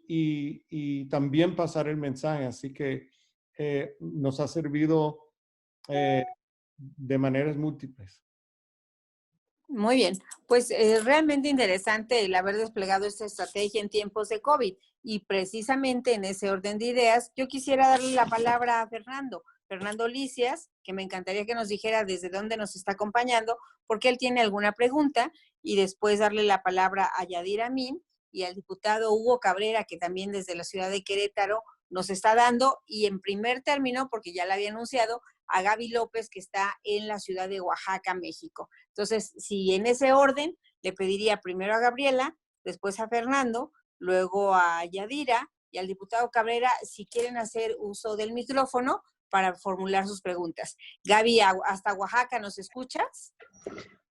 y también pasar el mensaje. Así que nos ha servido de maneras múltiples. Muy bien, pues realmente interesante el haber desplegado esta estrategia en tiempos de COVID y precisamente en ese orden de ideas, yo quisiera darle la palabra a Fernando Lisias, que me encantaría que nos dijera desde dónde nos está acompañando, porque él tiene alguna pregunta, y después darle la palabra a Yadira Amin y al diputado Hugo Cabrera, que también desde la ciudad de Querétaro nos está dando, y en primer término, porque ya la había anunciado, a Gaby López, que está en la ciudad de Oaxaca, México. Entonces, si en ese orden, le pediría primero a Gabriela, después a Fernando, luego a Yadira y al diputado Cabrera, si quieren hacer uso del micrófono para formular sus preguntas. Gaby, hasta Oaxaca, ¿nos escuchas?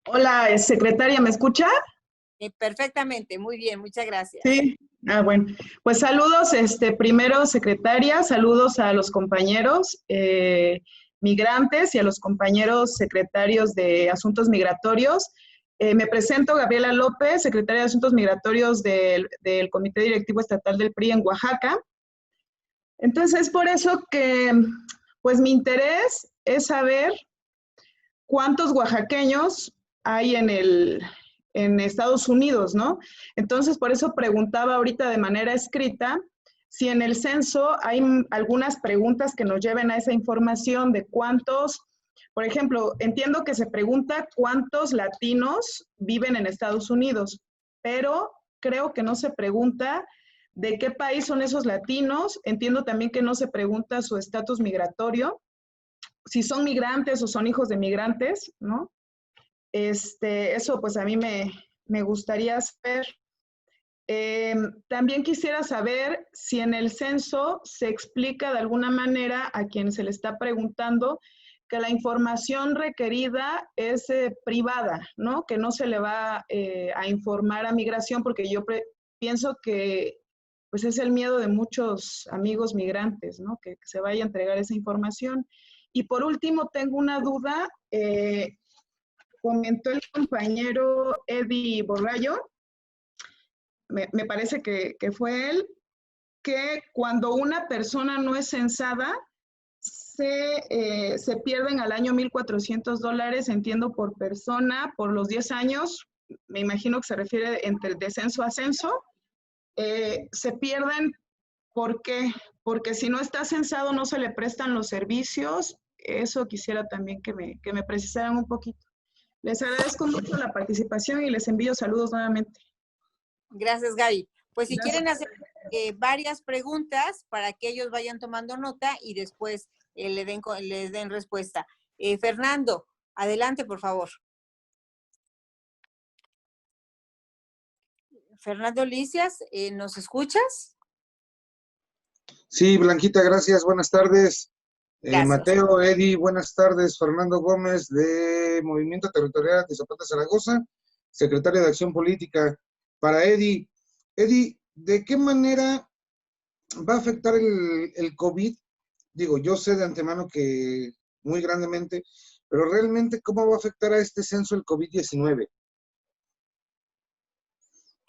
Hola, secretaria, ¿me escucha? Perfectamente, muy bien, muchas gracias. Sí, bueno, pues saludos, primero secretaria, saludos a los compañeros migrantes y a los compañeros secretarios de Asuntos Migratorios. Me presento, Gabriela López, secretaria de Asuntos Migratorios del Comité Directivo Estatal del PRI en Oaxaca. Entonces, es por eso que, pues mi interés es saber cuántos oaxaqueños hay en Estados Unidos, ¿no? Entonces, por eso preguntaba ahorita de manera escrita si en el censo hay algunas preguntas que nos lleven a esa información de cuántos, por ejemplo, entiendo que se pregunta cuántos latinos viven en Estados Unidos, pero creo que no se pregunta de qué país son esos latinos, entiendo también que no se pregunta su estatus migratorio, si son migrantes o son hijos de migrantes, ¿no? Eso pues a mí me gustaría saber. También quisiera saber si en el censo se explica de alguna manera a quien se le está preguntando que la información requerida es privada, ¿no? Que no se le va a informar a migración, porque yo pienso que pues es el miedo de muchos amigos migrantes, ¿no? Que se vaya a entregar esa información. Y por último, tengo una duda. Comentó el compañero Eddie Borrayo, me parece que fue él, que cuando una persona no es censada, se pierden al año $1,400, entiendo, por persona, por los 10 años, me imagino que se refiere entre de censo a censo, se pierden, ¿por qué? Porque si no está censado no se le prestan los servicios, eso quisiera también que me precisaran un poquito. Les agradezco mucho la participación y les envío saludos nuevamente. Gracias, Gaby. Pues si Gracias. quieren hacer varias preguntas para que ellos vayan tomando nota y después les den respuesta. Fernando, adelante, por favor. Fernando Lisias, ¿nos escuchas? Sí, Blanquita, gracias. Buenas tardes. Gracias. Mateo, Eddie, buenas tardes. Fernando Gómez, de Movimiento Territorial de Zapata, Zaragoza, secretario de Acción Política. Para Eddie, ¿de qué manera va a afectar el COVID? Digo, yo sé de antemano que muy grandemente, pero realmente, ¿cómo va a afectar a este censo el COVID-19?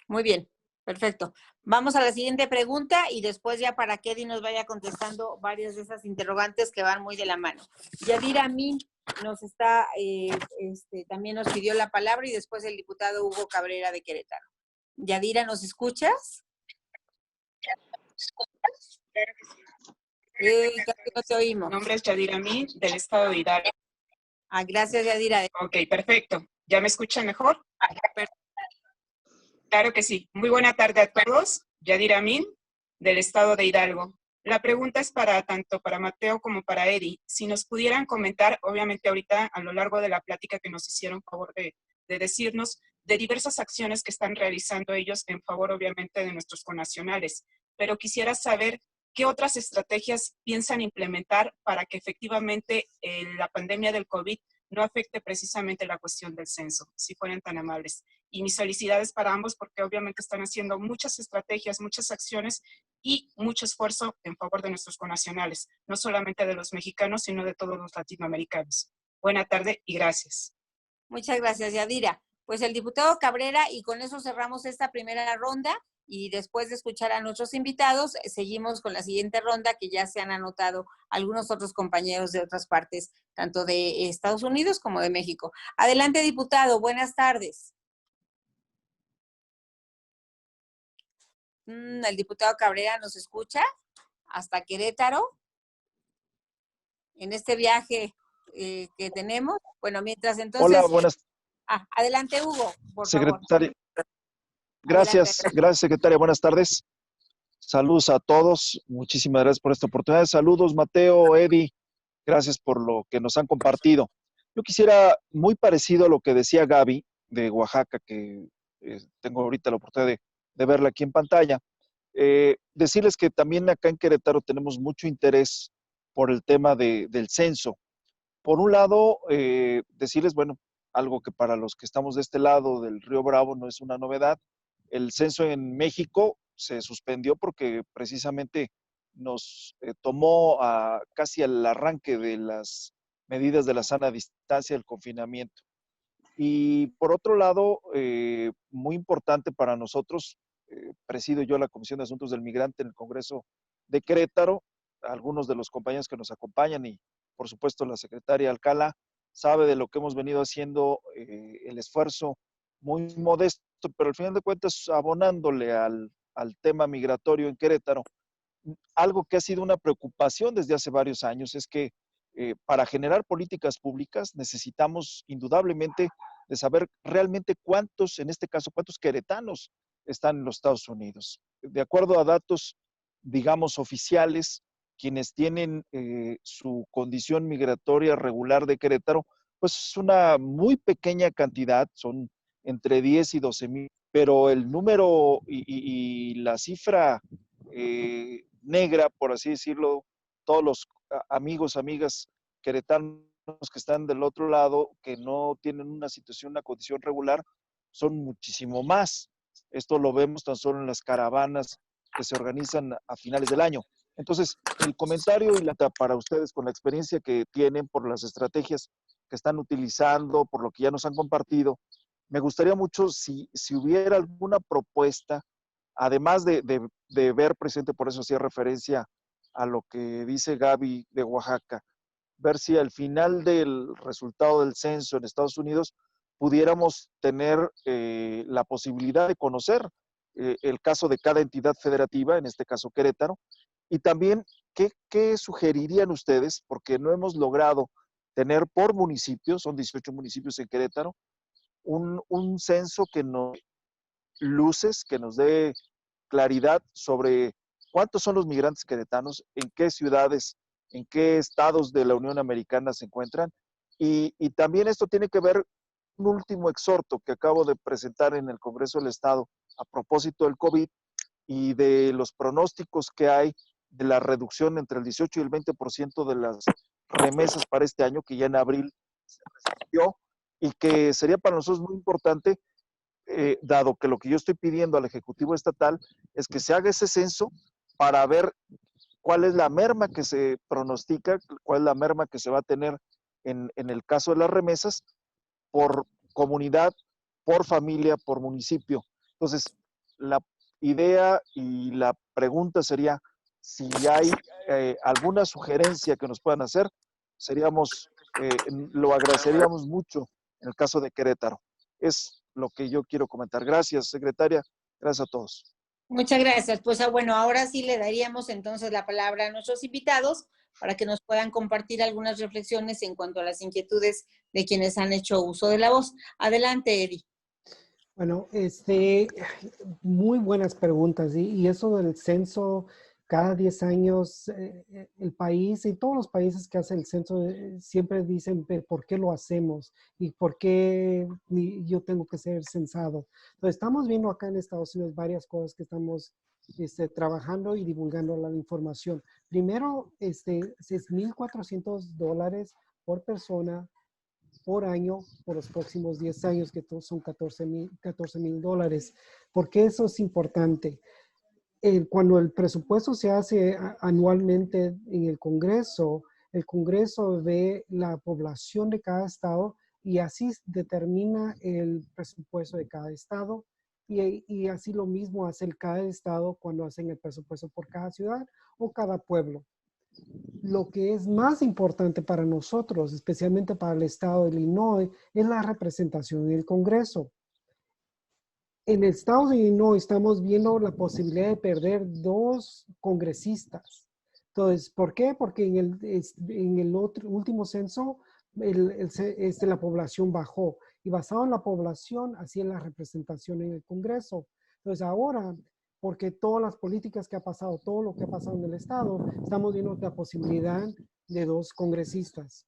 Muy bien, perfecto. Vamos a la siguiente pregunta y después ya para que Eddie nos vaya contestando varias de esas interrogantes que van muy de la mano. Yadira Amin nos está, también nos pidió la palabra y después el diputado Hugo Cabrera de Querétaro. Yadira, ¿nos escuchas? Casi no te oímos. Mi nombre es Yadira Amin, del estado de Hidalgo. Gracias, Yadira. Ok, perfecto. ¿Ya me escuchan mejor? Claro que sí. Muy buena tarde a todos. Yadira Amin, del estado de Hidalgo. La pregunta es tanto para Mateo como para Eddie. Si nos pudieran comentar, obviamente ahorita a lo largo de la plática que nos hicieron favor de decirnos, de diversas acciones que están realizando ellos en favor obviamente de nuestros connacionales. Pero quisiera saber qué otras estrategias piensan implementar para que efectivamente la pandemia del COVID no afecte precisamente la cuestión del censo, si fueran tan amables. Y mis felicidades para ambos porque obviamente están haciendo muchas estrategias, muchas acciones y mucho esfuerzo en favor de nuestros connacionales, no solamente de los mexicanos, sino de todos los latinoamericanos. Buena tarde y gracias. Muchas gracias, Yadira. Pues el diputado Cabrera, y con eso cerramos esta primera ronda, Y después de escuchar a nuestros invitados, seguimos con la siguiente ronda que ya se han anotado algunos otros compañeros de otras partes, tanto de Estados Unidos como de México. Adelante, diputado. Buenas tardes. El diputado Cabrera nos escucha hasta Querétaro en este viaje que tenemos. Bueno, mientras entonces... Hola, buenas, adelante, Hugo, por favor. secretaria. Adelante. Gracias, secretaria. Buenas tardes. Saludos a todos. Muchísimas gracias por esta oportunidad. Saludos, Mateo, Eddie. Gracias por lo que nos han compartido. Yo quisiera, muy parecido a lo que decía Gaby de Oaxaca, que tengo ahorita la oportunidad de verla aquí en pantalla, decirles que también acá en Querétaro tenemos mucho interés por el tema del censo. Por un lado, decirles, bueno, algo que para los que estamos de este lado del Río Bravo no es una novedad. El censo en México se suspendió porque precisamente nos tomó casi al arranque de las medidas de la sana distancia del confinamiento. Y por otro lado, muy importante para nosotros, presido yo la Comisión de Asuntos del Migrante en el Congreso de Querétaro, algunos de los compañeros que nos acompañan y por supuesto la secretaria Alcalá sabe de lo que hemos venido haciendo, el esfuerzo muy modesto, pero al final de cuentas abonándole al tema migratorio en Querétaro. Algo que ha sido una preocupación desde hace varios años es que para generar políticas públicas necesitamos indudablemente de saber realmente cuántos, en este caso, cuántos queretanos están en los Estados Unidos. De acuerdo a datos, digamos, oficiales, quienes tienen su condición migratoria regular de Querétaro, pues es una muy pequeña cantidad, son entre 10 y 12 mil, pero el número y la cifra negra, por así decirlo, todos los amigos, amigas queretanos que están del otro lado, que no tienen una situación, una condición regular, son muchísimo más. Esto lo vemos tan solo en las caravanas que se organizan a finales del año. Entonces, el comentario y la para ustedes con la experiencia que tienen, por las estrategias que están utilizando, por lo que ya nos han compartido, me gustaría mucho si hubiera alguna propuesta, además de ver, presidente, por eso hacía referencia a lo que dice Gaby de Oaxaca, ver si al final del resultado del censo en Estados Unidos pudiéramos tener la posibilidad de conocer el caso de cada entidad federativa, en este caso Querétaro, y también qué sugerirían ustedes, porque no hemos logrado tener por municipio, son 18 municipios en Querétaro, un censo que nos luces, que nos dé claridad sobre cuántos son los migrantes queretanos, en qué ciudades, en qué estados de la Unión Americana se encuentran. Y también esto tiene que ver un último exhorto que acabo de presentar en el Congreso del Estado a propósito del COVID y de los pronósticos que hay de la reducción entre el 18 y el 20% de las remesas para este año, que ya en abril se recibió, y que sería para nosotros muy importante, dado que lo que yo estoy pidiendo al Ejecutivo Estatal es que se haga ese censo para ver cuál es la merma que se pronostica, cuál es la merma que se va a tener en el caso de las remesas por comunidad, por familia, por municipio. Entonces, la idea y la pregunta sería, si hay alguna sugerencia que nos puedan hacer, lo agradeceríamos mucho en el caso de Querétaro. Es lo que yo quiero comentar. Gracias, secretaria. Gracias a todos. Muchas gracias. Pues bueno, ahora sí le daríamos entonces la palabra a nuestros invitados para que nos puedan compartir algunas reflexiones en cuanto a las inquietudes de quienes han hecho uso de la voz. Adelante, Eddie. Bueno, muy buenas preguntas. Y eso del censo, cada 10 años, el país y todos los países que hacen el censo siempre dicen por qué lo hacemos y por qué yo tengo que ser censado. Entonces, estamos viendo acá en Estados Unidos varias cosas que estamos trabajando y divulgando la información. Primero, es $1,400 por persona por año por los próximos 10 años, que son $14,000. ¿Por qué eso es importante? Cuando el presupuesto se hace anualmente en el Congreso ve la población de cada estado y así determina el presupuesto de cada estado Y así lo mismo hace cada estado cuando hacen el presupuesto por cada ciudad o cada pueblo. Lo que es más importante para nosotros, especialmente para el estado de Illinois, es la representación en el Congreso. En el estado de Illinois estamos viendo la posibilidad de perder 2 congresistas. Entonces, ¿por qué? Porque en el último censo la población bajó, y basado en la población hacía la representación en el Congreso. Entonces ahora, porque todas las políticas que ha pasado, todo lo que ha pasado en el estado, estamos viendo la posibilidad de 2 congresistas.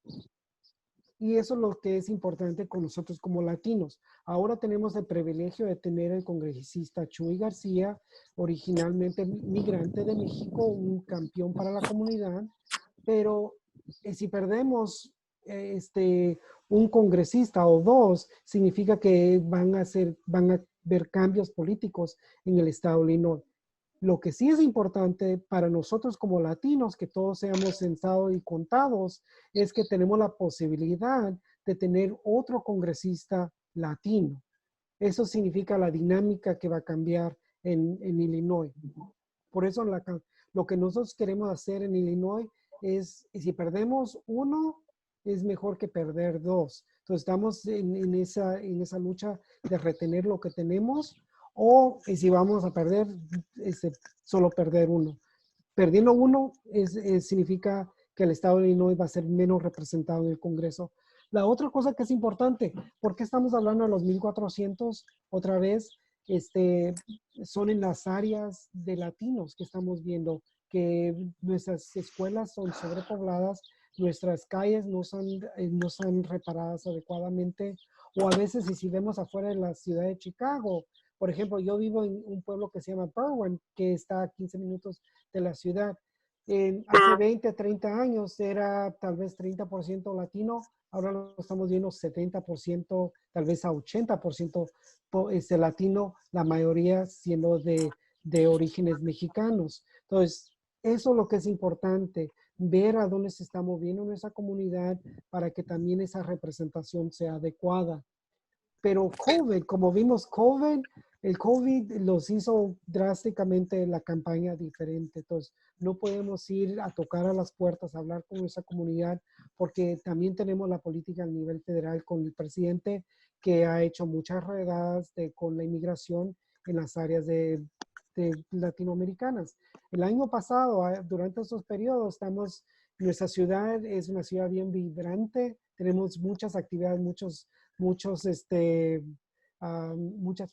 Y eso es lo que es importante con nosotros como latinos. Ahora tenemos el privilegio de tener el congresista Chuy García, originalmente migrante de México, un campeón para la comunidad, pero si perdemos un congresista o 2, significa que van a haber cambios políticos en el estado de Illinois. Lo que sí es importante para nosotros como latinos, que todos seamos censados y contados, es que tenemos la posibilidad de tener otro congresista latino. Eso significa la dinámica que va a cambiar en Illinois. Por eso lo que nosotros queremos hacer en Illinois es, si perdemos 1, es mejor que perder 2. Entonces estamos en esa lucha de retener lo que tenemos, o si vamos a perder, solo perder 1. Perdiendo 1 significa que el estado de Illinois va a ser menos representado en el Congreso. La otra cosa que es importante, ¿por qué estamos hablando de los 1,400 otra vez? Son en las áreas de latinos que estamos viendo que nuestras escuelas son sobrepobladas, nuestras calles no son reparadas adecuadamente, o a veces, y si vemos afuera de la ciudad de Chicago, por ejemplo, yo vivo en un pueblo que se llama Berwyn, que está a 15 minutos de la ciudad. Hace 20, 30 años era tal vez 30% latino, ahora lo estamos viendo 70%, tal vez a 80% latino, la mayoría siendo de orígenes mexicanos. Entonces, eso es lo que es importante, ver a dónde se está moviendo nuestra comunidad para que también esa representación sea adecuada. Pero COVID, como vimos, el COVID los hizo drásticamente la campaña diferente. Entonces, no podemos ir a tocar a las puertas, a hablar con nuestra comunidad, porque también tenemos la política a nivel federal con el presidente que ha hecho muchas redadas con la inmigración en las áreas de latinoamericanas. El año pasado, durante estos periodos, nuestra ciudad es una ciudad bien vibrante, tenemos muchas actividades, muchas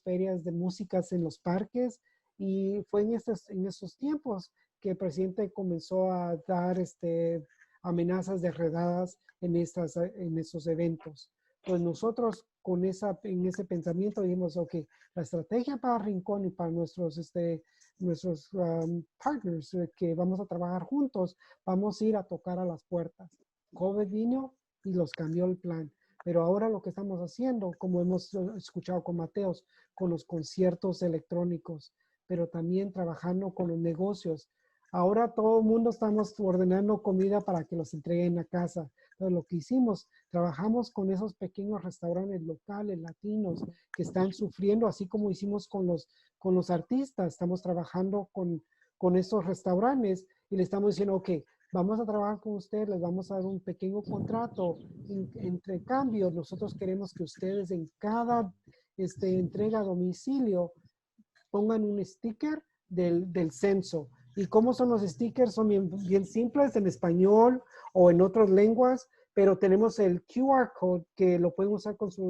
ferias de músicas en los parques, y fue en estos tiempos que el presidente comenzó a dar amenazas de redadas en esos eventos. Pues nosotros en ese pensamiento dijimos, ok, la estrategia para Rincón y para nuestros partners que vamos a trabajar juntos, vamos a ir a tocar a las puertas. COVID vino y los cambió el plan. Pero ahora lo que estamos haciendo, como hemos escuchado con Mateos, con los conciertos electrónicos, pero también trabajando con los negocios. Ahora todo el mundo estamos ordenando comida para que los entreguen a casa. Entonces, lo que hicimos, trabajamos con esos pequeños restaurantes locales, latinos, que están sufriendo, así como hicimos con los artistas. Estamos trabajando con esos restaurantes y le estamos diciendo, ok, vamos a trabajar con ustedes, les vamos a dar un pequeño contrato. Entre cambios, nosotros queremos que ustedes en cada entrega a domicilio pongan un sticker del censo. ¿Y cómo son los stickers? Son bien simples en español o en otras lenguas, pero tenemos el QR code que lo pueden usar con su